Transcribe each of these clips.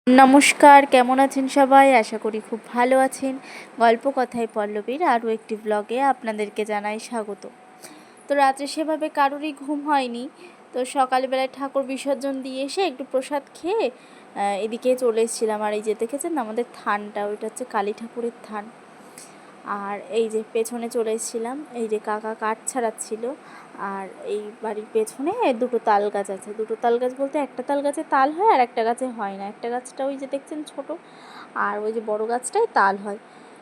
নমস্কার, কেমন আছেন সবাই? আশা করি খুব ভালো আছেন। গল্প কথায় পল্লবীর আরও একটি ব্লগে আপনাদেরকে জানাই স্বাগত। তো রাত্রে সেভাবে কারোরই ঘুম হয়নি। তো সকালবেলায় ঠাকুর বিসর্জন দিয়ে এসে একটু প্রসাদ খেয়ে এদিকে চলে এসেছিলাম। আর এই যে দেখেছেন আমাদের থানটা, ওইটা হচ্ছে কালী ঠাকুরের থান। আর এই যে পেছনে চলে এসেছিলাম, এই যে কাকা কাঠ ছাড়াচ্ছিল। আর এই বাড়ির পেছনে দুটো তাল গাছ আছে। দুটো তাল গাছ বলতে একটা তাল গাছে তাল হয় আর একটা গাছে হয় না। একটা গাছটা ওই যে দেখছেন ছোট, আর ওই যে বড় গাছটাই তাল হয়।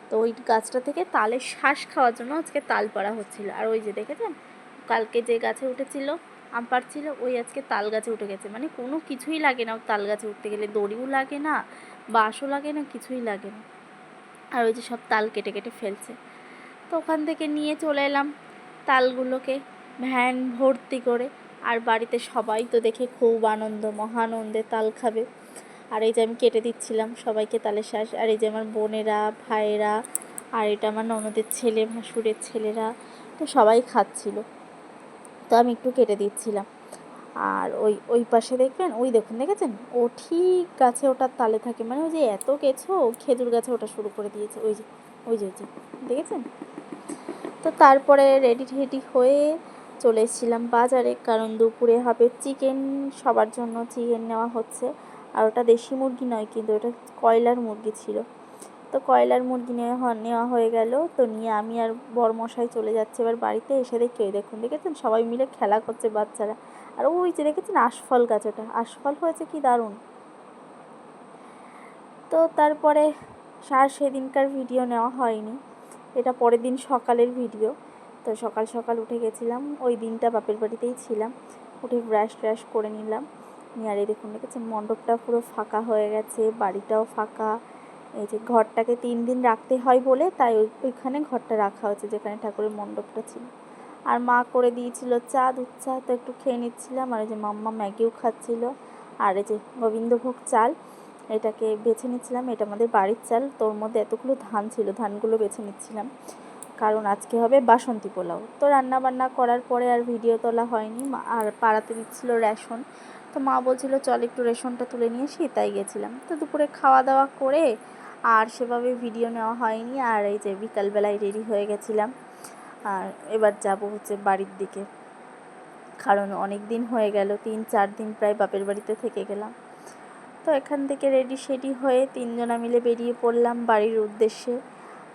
তো ওই গাছটা থেকে তালের শ্বাস খাওয়ার জন্য আজকে তাল পাড়া হচ্ছিল। আর ওই যে দেখেছেন কালকে যে গাছে উঠেছিল আম পাড়ছিল, ওই আজকে তাল গাছে উঠে গেছে। মানে কোনো কিছুই লাগে না তাল গাছে উঠতে গেলে, দড়িও লাগে না, বাঁশও লাগে না, কিছুই লাগে না। আর ওই যে সব তাল কেটে কেটে ফেলছে। তো ওখান থেকে নিয়ে চলে এলাম তালগুলোকে ভ্যান ভর্তি করে। আর বাড়িতে সবাই তো দেখে খুব আনন্দ, মহানন্দে তাল খাবে। আর এই যে আমি কেটে দিচ্ছিলাম সবাইকে তালের শ্বাস। আর এই যে আমার বোনেরা, ভাইয়েরা, আর এটা আমার ননদের ছেলে, ভাসুরের ছেলেরা, তো সবাই খাচ্ছিল। তো আমি একটু কেটে দিচ্ছিলাম। আর ওই ওই পাশে দেখবেন, ওই দেখুন দেখেছেন, ও ঠিক গাছে ওঠার তালে থাকে। মানে ওই যে এত কেছো খেজুর গাছে ওঠা শুরু করে দিয়েছে। ওই যে ওই যে ওই যে দেখেছেন। তো তারপরে রেডি টেডি হয়ে চলে এসেছিলাম বাজারে, কারণ দুপুরে হবে চিকেন, সবার জন্য চিকেন নেওয়া হচ্ছে। আর ওটা দেশি মুরগি নয়, কিন্তু ওটা কয়লার মুরগি ছিল। তো কয়লার মুরগি নেওয়া হয়ে গেল। তো নিয়ে আমি আর বরমশাই চলে যাচ্ছে এবার বাড়িতে। এসে দেখি দেখুন দেখেছেন সবাই মিলে খেলা করছে বাচ্চারা। আর ওই যে দেখেছেন আশফল গাছ, ওটা আশফল হয়েছে কি দারুণ। তো তারপরে সেদিনকার ভিডিও নেওয়া হয়নি, এটা পরের দিন সকালের ভিডিও। তো সকাল সকাল উঠে গেছিলাম, ওই দিনটা বাপের বাড়িতেই ছিলাম। উঠে ব্রাশ ট্রাশ করে নিলাম। নিয়ে আর এই দেখুন দেখেছেন মণ্ডপটা পুরো ফাঁকা হয়ে গেছে, বাড়িটাও ফাঁকা। এই যে ঘরটাকে 3 দিন রাখতে হয় বলে তাই ওইখানে ঘরটা রাখা হচ্ছে যেখানে ঠাকুরের মণ্ডপটা ছিল। আর মা করে দিয়েছিল চা, দুধ চা, তো একটু খেয়ে নিচ্ছিলাম। আর এই যে মাম্মা ম্যাগিও খাচ্ছিল। আর এই যে গোবিন্দভোগ চাল, এটাকে বেছে নিচ্ছিলাম। এটা আমাদের বাড়ির চাল, তোর মধ্যে এতগুলো ধান ছিল, ধানগুলো বেছে নিচ্ছিলাম, কারণ আজকে হবে বাসন্তী পোলাও। তো রান্না বান্না করার পরে আর ভিডিও তোলা হয়নি। আর পাড়াতে দিচ্ছিল রেশন, তো মা বলছিল চল একটু রেশনটা তুলে নিয়ে আসি, তাই গেছিলাম। তো দুপুরে খাওয়া দাওয়া করে আর সেভাবে ভিডিও নেওয়া হয়নি। আর এই যে বিকালবেলায় রেডি হয়ে গেছিলাম। আর এবার যাব হচ্ছে বাড়ির দিকে, কারণ অনেক দিন হয়ে গেল, 3-4 দিন প্রায় বাপের বাড়িতে থেকে গেলাম। তো এখান থেকে রেডি সেডি হয়ে 3জনা মিলে বেরিয়ে পড়লাম বাড়ির উদ্দেশ্যে।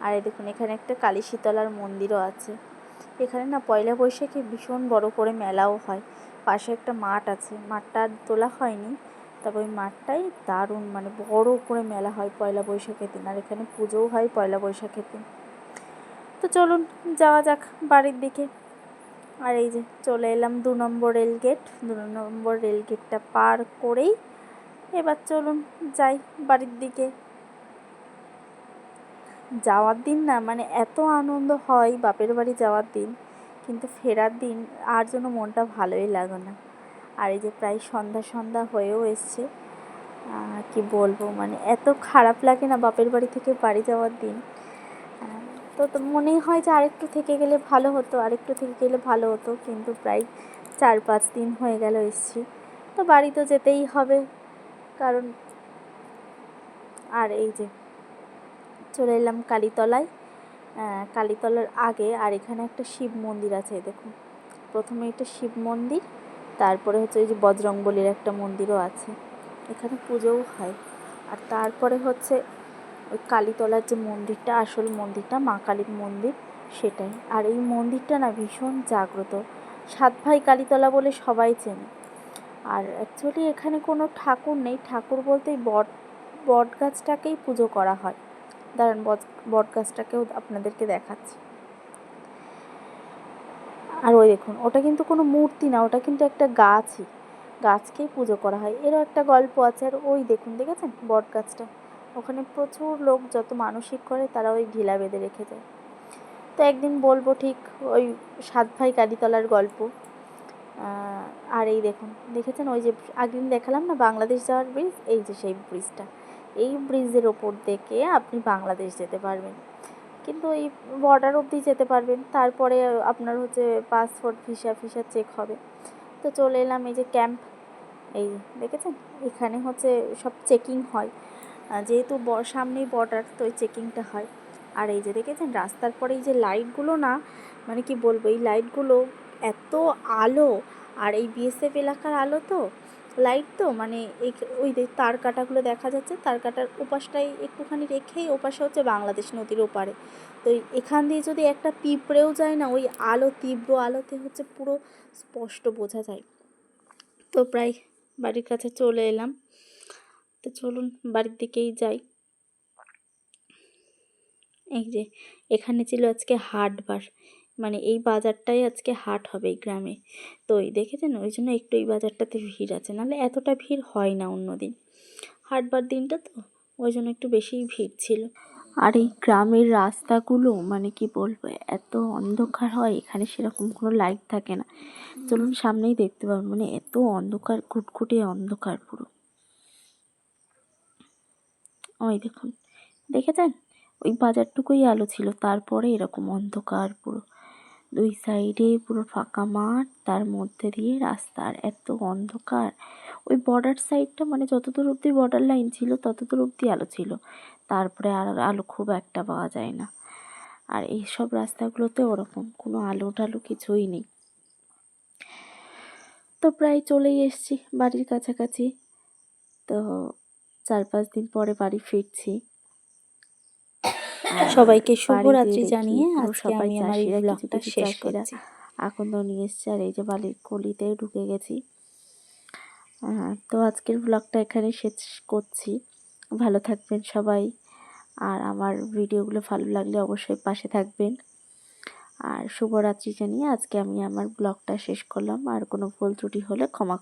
আর এই দেখুন এখানে একটা কালী শীতলার মন্দিরও আছে। এখানে না পয়লা বৈশাখে ভীষণ বড় করে মেলাও হয়। পাশে একটা মাঠ আছে, মাঠটা তোলা হয়নি, তবে ওই মাঠটাই দারুণ, মানে বড় করে মেলা হয় পয়লা বৈশাখের দিন। আর এখানে পুজোও হয় পয়লা বৈশাখের দিন। তো চলুন যাওয়া যাক বাড়ির দিকে। আর এই যে চলে এলাম 2 নম্বর রেলগেট। 2 নম্বর রেলগেটটা পার করেই এবার চলুন যাই বাড়ির দিকে। যাওয়ার দিন না মানে এত আনন্দ হয় বাপের বাড়ি যাওয়ার দিন, কিন্তু ফেরার দিন আর যেন মনটা ভালোই লাগে না। আর এই যে প্রায় সন্ধ্যা সন্ধ্যা হয়েও এসছে, কি বলবো, মানে এত খারাপ লাগে না বাপের বাড়ি থেকে বাড়ি যাওয়ার দিন। তো মনেই হয় যে আরেকটু থেকে গেলে ভালো হতো, আরেকটু থেকে গেলে ভালো হতো, কিন্তু প্রায় 4-5 দিন হয়ে গেল এসছি। তো বাড়ি তো যেতেই হবে, কারণ। আর এই যে চলে এলাম কালীতলায়। কালীতলার আগে আর এখানে একটা শিব মন্দির আছে, দেখুন। প্রথমে এটা শিব মন্দির, তারপরে হচ্ছে ওই যে বজরংবলীর একটা মন্দিরও আছে, এখানে পুজোও হয়। আর তারপরে হচ্ছে ওই কালীতলার যে মন্দিরটা, আসল মন্দিরটা, মা কালীর মন্দির, সেটাই। আর এই মন্দিরটা না ভীষণ জাগ্রত, 7 ভাই কালীতলা বলে সবাই চেনে। আর অ্যাকচুয়ালি এখানে কোনো ঠাকুর নেই, ঠাকুর বলতে বট গাছটাকেই পুজো করা হয়। দাঁড়ান বট গাছটাকেও আপনাদেরকে দেখাচ্ছি। আর ওই দেখুন ওটা কিন্তু কোনো মূর্তি না, ওটা কিন্তু একটা গাছই, গাছকেই পুজো করা হয়, এরও একটা গল্প আছে। আর ওই দেখুন দেখেছেন বট গাছটা, ওখানে প্রচুর লোক যত মানসিক করে তারা ওই ঢিলা বেঁধে রেখে যায়। তো একদিন বলবো ঠিক ওই 7 ভাই কালীতলার গল্প। আর এই দেখুন দেখেছেন ওই যে আগদিন দেখালাম না বাংলাদেশ যাওয়ার ব্রিজ, এই যে সেই ব্রিজটা, এই ব্রিজের ওপর থেকে আপনি বাংলাদেশ যেতে পারবেন, কিন্তু এই বর্ডার অবধি যেতে পারবেন, তারপরে আপনার হচ্ছে পাসপোর্ট ভিসা চেক হবে। তো চলে এলাম এই যে ক্যাম্প, এই দেখেছেন, এখানে হচ্ছে সব চেকিং হয়, যেহেতু সামনেই বর্ডার, তো ওই চেকিংটা হয়। আর এই যে দেখেছেন রাস্তার পরে এই যে লাইটগুলো না, মানে কি বলবো, এই লাইটগুলো এত আলো, আর এই বিএসএফ এলাকার আলো তো, লাইট তো মানে এই ওই তার কাটাগুলো দেখা যাচ্ছে, তার কাটার ওপাশটাই একটুখানি রেখেই ওপাশে হচ্ছে বাংলাদেশ নদীর ওপারে। তো এখান দিয়ে যদি একটা পিঁপড়েও যায় না, ওই আলো, তীব্র আলোতে হচ্ছে পুরো স্পষ্ট বোঝা যায়। তো প্রায় বাড়ির কাছে চলে এলাম, তো চলুন বাড়ির দিকেই যাই। এই যে এখানে ছিল আজকে হাটবার, মানে এই বাজারটাই আজকে হাট হবে এই গ্রামে। তো এই দেখেছেন, ওই জন্য একটু এই বাজারটাতে ভিড় আছে, নাহলে এতটা ভিড় হয় না অন্যদিন। হাটবার দিনটা তো ওই জন্য একটু বেশিই ভিড় ছিল। আর এই গ্রামের রাস্তাগুলো মানে কি বলবো, এত অন্ধকার হয়, এখানে সেরকম কোনো লাইট থাকে না। চলুন সামনেই দেখতে পাবেন, মানে এত অন্ধকার, কুটকুটে অন্ধকার পুরো। ওই দেখুন, দেখেছেন ওই বাজারটুকুই আলো ছিল, তারপরে এরকম অন্ধকার পুরো, দুই সাইডে পুরো ফাঁকা মাঠ, তার মধ্যে দিয়ে রাস্তা, আর এত অন্ধকার। ওই বর্ডার সাইডটা মানে যতদূর অবধি বর্ডার লাইন ছিল ততদূর অবধি আলো ছিল, তারপরে আর আলো খুব একটা পাওয়া যায় না। আর এইসব রাস্তাগুলোতে ওরকম কোনো আলো টালো কিছুই নেই। তো প্রায় চলেই এসছি বাড়ির কাছাকাছি, তো 4-5 দিন পরে বাড়ি ফিরছি। সবাইকে শুভরাত্রি জানিয়ে আজকে আমি আমার এই ব্লগটা শেষ করছি। আকন্দ নিয়ে এসছে, আর এই যে বালির কলিতে ঢুকে গেছি। তো আজকের ব্লগটা এখানে শেষ করছি। ভালো থাকবেন সবাই, আর আমার ভিডিওগুলো ভালো লাগলে অবশ্যই পাশে থাকবেন। আর শুভরাত্রি জানিয়ে আজকে আমি আমার ব্লগটা শেষ করলাম, আর কোনো ভুল ত্রুটি হলে ক্ষমা